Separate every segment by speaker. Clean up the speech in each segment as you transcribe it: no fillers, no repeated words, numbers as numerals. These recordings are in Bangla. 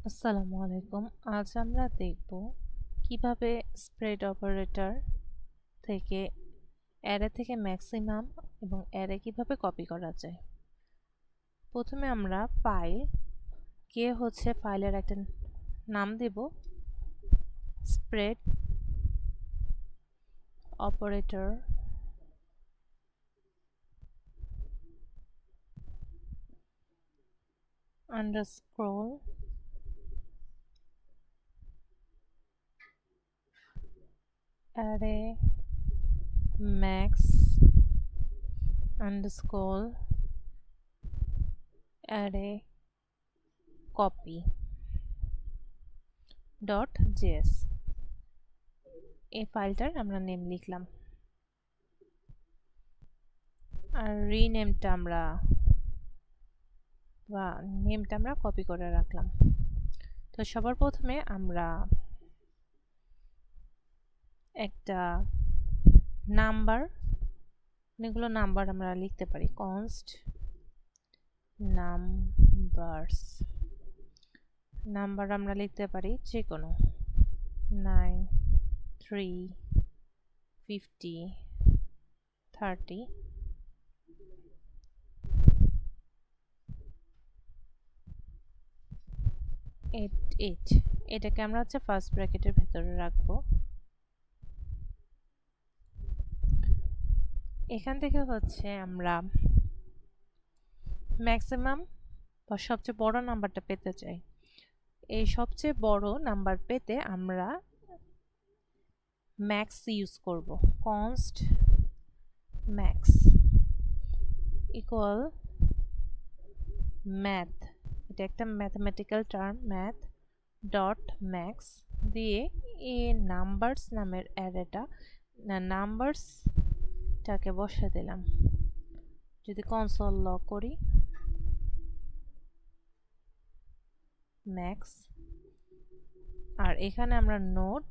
Speaker 1: আসসালামু আলাইকুম। আজ আমরা দেখব কিভাবে স্প্রেড অপারেটর থেকে অ্যারে থেকে ম্যাক্সিমাম এবং অ্যারে কিভাবে কপি করা যায়। প্রথমে আমরা ফাইলের একটা নাম দেব, spread operator underscore array max underscore array copy .js। এই ফাইলটার আমরা নেম লিখলাম আর নেমটা আমরা কপি করে রাখলাম। তো সবার প্রথমে আমরা একটা অনেকগুলো নাম্বার আমরা লিখতে পারি। কনস্ট নাম্বার আমরা লিখতে পারি যে কোনো 9 3 50 30 8 এটাকে আমরা ফার্স্ট ব্র্যাকেটের ভেতরে রাখবো। এখান থেকে আমরা ম্যাক্সিমাম বা সবচেয়ে বড় নাম্বারটা পেতে চাই। এই সবচেয়ে বড় নাম্বার পেতে আমরা ম্যাক্স ইউজ করব। কনস্ট ম্যাক্স ইকুয়াল ম্যাথ, এটা একটা mathematical term, math dot max দিয়ে এই নাম্বারস নামের নাম্বারসটাকে বসে দিলাম। যদি কনসোল লগ করি, ম্যাক্স, আর এখানে আমরা নোট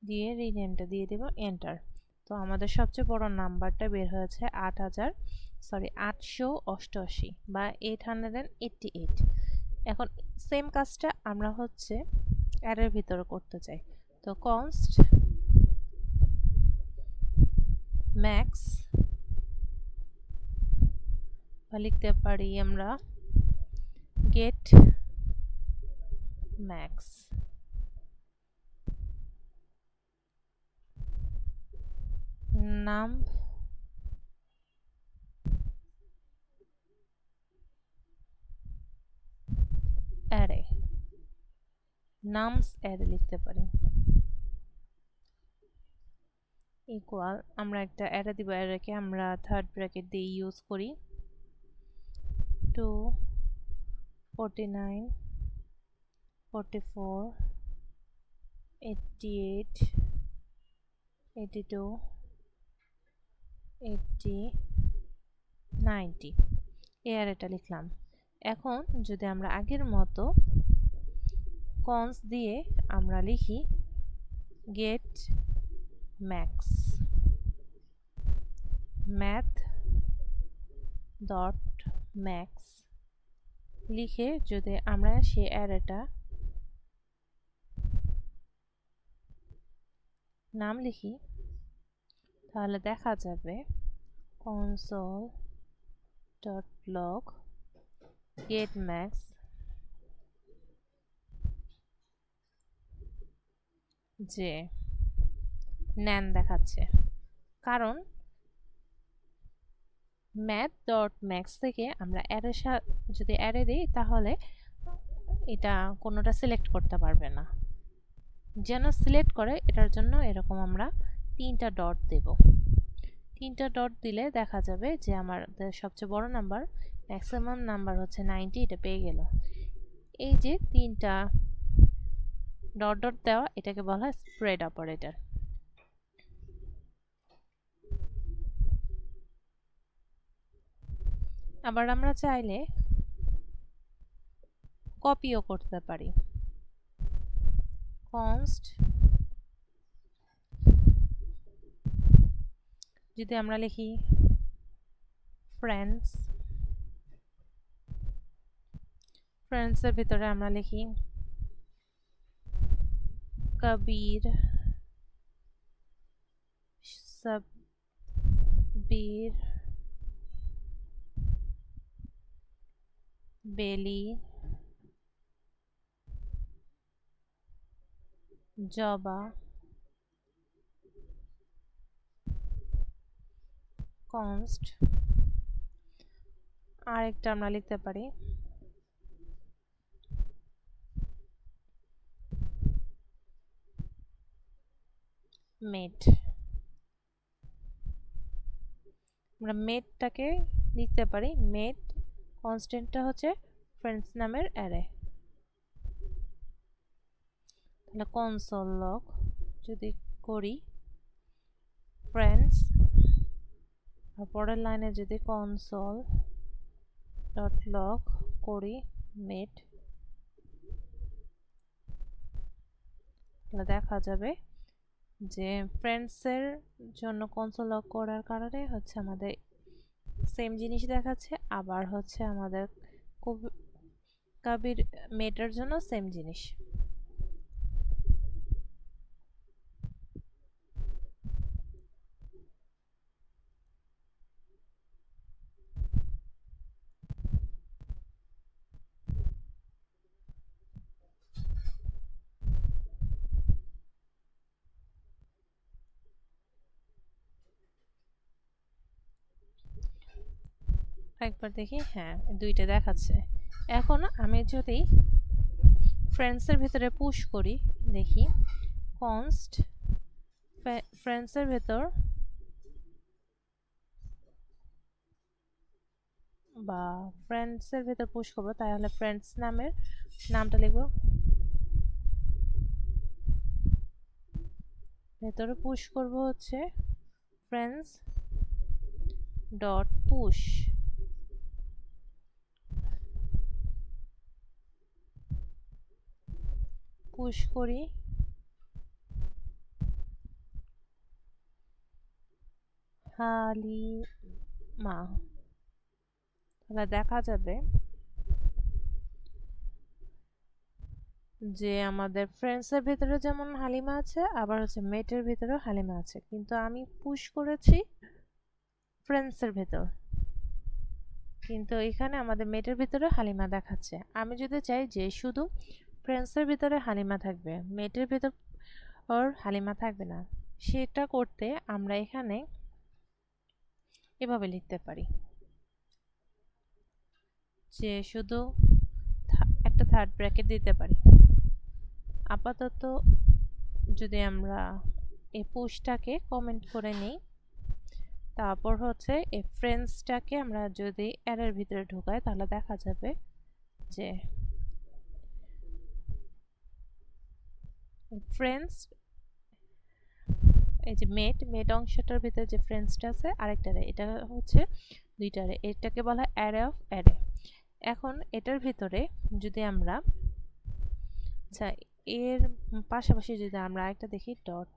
Speaker 1: দিয়ে রিনেমটা দিয়ে দেব, এন্টার। তো আমাদের সবচেয়ে বড় নাম্বারটা বের হয়েছে 888 বা 888। এখন সেম কাজটা আমরা অ্যারের ভিতরে করতে চাই। তো কনস্ট ম্যাক্স বা লিখতে পারি আমরা গেট ম্যাক্স। নাম অ্যারে, নামস অ্যারে লিখতে পারি, ইকুয়াল আমরা একটা অ্যারে দিব। অ্যারেকে আমরা থার্ড ব্র্যাকেট দিয়ে ইউজ করি। 2 49 44 88 82 80 90 এই অ্যারেটা লিখলাম। এখন যদি আমরা আগের মতো কনস দিয়ে আমরা লিখি get max math dot max লিখে যদি আমরা সেই অ্যারেটা নাম লিখি, তাহলে দেখা যাবে console.log getMax যে নেন দেখাচ্ছে। কারণ math.max থেকে আমরা যদি অ্যারে দিই, তাহলে এটা কোনোটা সিলেক্ট করতে পারবে না। যেন সিলেক্ট করে, এটার জন্য এরকম আমরা 3টা ডট দেব। 3টা ডট দিলে দেখা যাবে যে আমাদের সবচেয়ে বড় নাম্বার, ম্যাক্সিমাম নাম্বার 90, এটা পেয়ে গেল। এই যে 3টা ডট ডট দেওয়া, এটাকে বলা হয় স্প্রেড অপারেটর। আবার আমরা চাইলে কপিও করতে পারি। কনস্ট যদি আমরা লিখি ফ্রেন্ডস ফ্রেন্ডসের ভিতরে আমরা লিখি কবির, সাব্বির, বেলি, জবা, কনস্ট। আরেকটা আমরা লিখতে পারি মেট। আমরা মেটটাকে লিখতে পারি মেট, কনস্ট্যান্টটা হচ্ছে ফ্রেন্ডস নামের অ্যারে। তাহলে কনসোল লগ যদি করি ফ্রেন্ডস, আর পরের লাইনে যদি কনসোল ডট লগ করি মেট, তাহলে দেখা যাবে যে ফ্রেন্ডসের জন্য কনসোল লগ করার কারণে হচ্ছে আমাদের সেম জিনিস দেখাচ্ছে, আবার হচ্ছে আমাদের কবির মেটের জন্য সেম জিনিস। একবার দেখি, হ্যাঁ দুইটা দেখাচ্ছে। এখন আমি যদি ফ্রেন্ডসের ভিতরে পুশ করি, দেখি কনস্ট ফ্রেন্ডসের ভেতর বা ফ্রেন্ডসের ভেতর পুশ করবো, তাহলে ফ্রেন্ডস নামের নামটা লিখবো, ভেতরে পুশ করব হচ্ছে ফ্রেন্ডস ডট পুশ, পুশ করি হালিমা, তাহলে দেখা যাবে যে আমাদের ফ্রেন্ডসের ভিতরে যেমন হালিমা আছে, আবার হচ্ছে মেটের ভিতরেও হালিমা আছে, কিন্তু আমি পুশ করেছি ফ্রেন্ডসের ভেতর, কিন্তু এখানে আমাদের মেটের ভিতরে হালিমা দেখাচ্ছে। আমি যদি চাই যে শুধু ফ্রেন্ডসের ভিতরে হালিমা থাকবে, মেটের ভিতর ওর হালিমা থাকবে না, সেটা করতে আমরা এখানে এভাবে লিখতে পারি যে শুধু একটা থার্ড ব্র্যাকেট দিতে পারি। আপাতত যদি আমরা এই পুশটাকে কমেন্ট করে নিই, তারপর হচ্ছে এই ফ্রেন্ডসটাকে আমরা যদি অ্যারের ভিতরে ঢোকাই, তাহলে দেখা যাবে যে ফ্রেন্ডস, এই যে মেট অংশটার ভিতরে যে ফ্রেন্ডসটা আছে আরেকটা অ্যারে, এটা হচ্ছে দুইটা অ্যারে, এটাকে বলা হয় অ্যারে অফ অ্যারে। এখন এটার ভিতরে যদি আমরা, আচ্ছা এর পাশাপাশি যদি আমরা আরেকটা দেখি, dot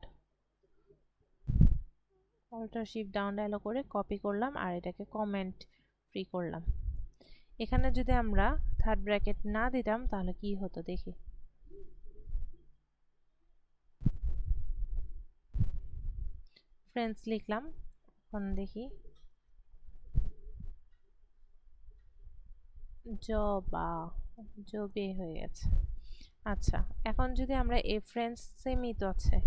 Speaker 1: alt shift down arrow করে কপি করলাম আর এটাকে কমেন্ট ফ্রি করলাম। এখানে যদি আমরা থার্ড ব্র্যাকেট না দিতাম তাহলে কি হতো দেখি, ফ্রেন্ডস লিখলাম, এখন দেখি জবে হয়ে গেছে। আচ্ছা এখন যদি আমরা এই ফ্রেন্ডস সেমই তো আছে,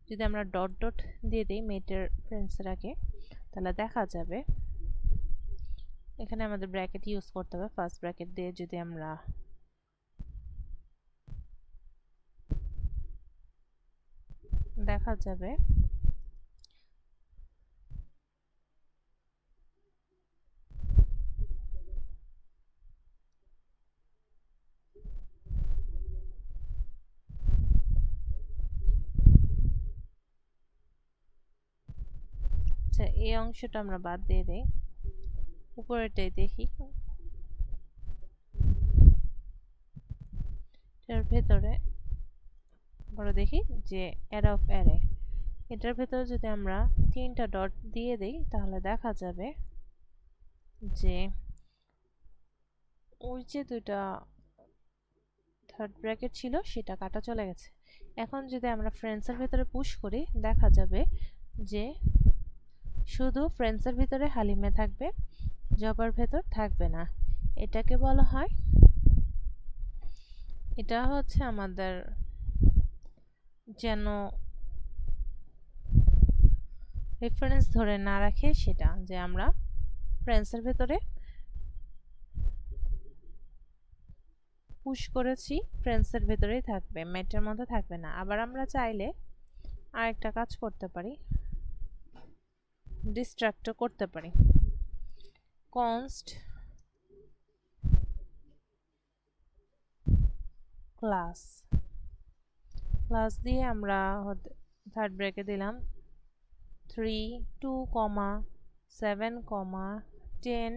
Speaker 1: যদি আমরা ডট ডট দিয়ে দিই মেটের ফ্রেন্ডসের আগে, তাহলে দেখা যাবে এখানে আমাদের ব্র্যাকেট ইউজ করতে হবে। ফার্স্ট ব্র্যাকেট দিয়ে যদি আমরা দেখা যাবে আচ্ছা এই অংশটা আমরা বাদ দিয়ে দেই, উপরেরটাই দেখি। এর ভেতরে বড় দেখি যে অ্যারে অফ অ্যারে, এটার ভেতরে যদি আমরা তিনটা ডট দিয়ে দেই তাহলে দেখা যাবে যে ওই যে দুটা থার্ড ব্র্যাকেট ছিল সেটা কাটা চলে গেছে। এখন যদি আমরা ফ্রেন্ডসের ভিতরে পুশ করি দেখা যাবে যে শুধু ফ্রেন্ডসের ভিতরে হালিমে থাকবে, জবার ভেতর থাকবে না। এটাকে বলা হয়, এটা হচ্ছে আমাদের যেন রেফারেন্স ধরে না রাখে সেটা, যে আমরা ফ্রেন্ডসের ভেতরে পুশ করেছি, ফ্রেন্ডসের ভেতরেই থাকবে, ম্যাটের মধ্যে থাকবে না। আবার আমরা চাইলে আরেকটা কাজ করতে পারি, ডিস্ট্রাক্টও করতে পারি। কনস্ট ক্লাস ক্লাস দিয়ে আমরা থার্ড ব্রেকে দিলাম 3 2 7 10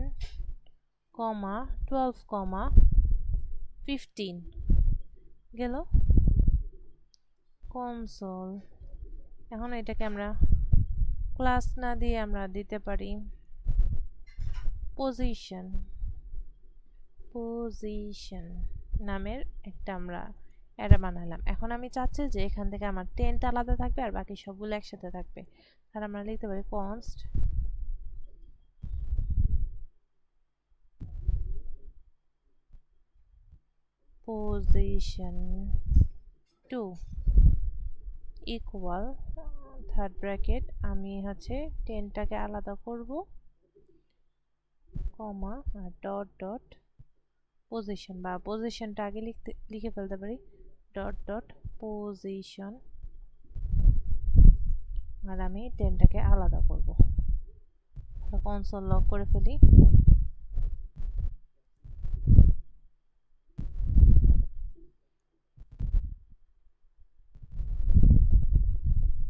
Speaker 1: 12 15 গেল কনসোল। এখন এটাকে আমরা ক্লাস না দিয়ে আমরা দিতে পারি পজিশন নামের একটা আমরা অ্যারে বানালাম। এখন আমি চাচ্ছি যে এখান থেকে আমার 10টা আলাদা থাকবে আর বাকি সবগুলো একসাথে থাকবে। আর আমরা লিখতে পারি const position 2 equal third bracket, আমি হচ্ছে 10টাকে আলাদা করব, কমা আর ডট ডট পজিশন, বা পজিশনটা আগে লিখে ফেলতে পারি, ডট ডট পজিশন, আর আমি 10টাকে আলাদা করব। কনসোল লক করে ফেলি।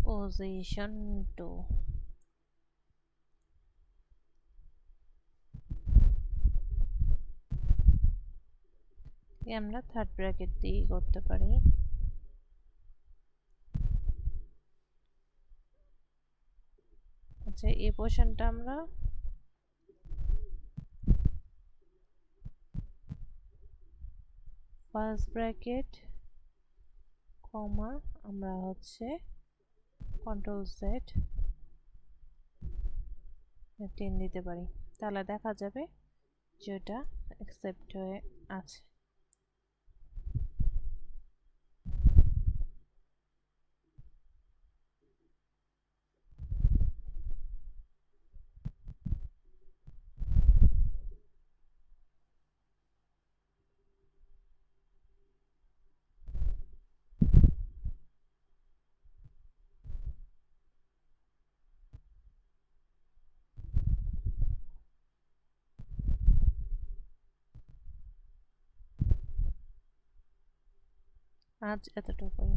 Speaker 1: পজিশন 2 আমরা থার্ড ব্র্যাকেট দিয়ে করতে পারি। আচ্ছা, এই পোর্শনটা আমরা ফার্স্ট ব্র্যাকেট কমা আমরা হচ্ছে কন্ট্রোল জেড 10 দিতে পারি, তাহলে দেখা যাবে যে ওটা অ্যাকসেপ্ট হয়ে আছে। আজ এতটুকুই।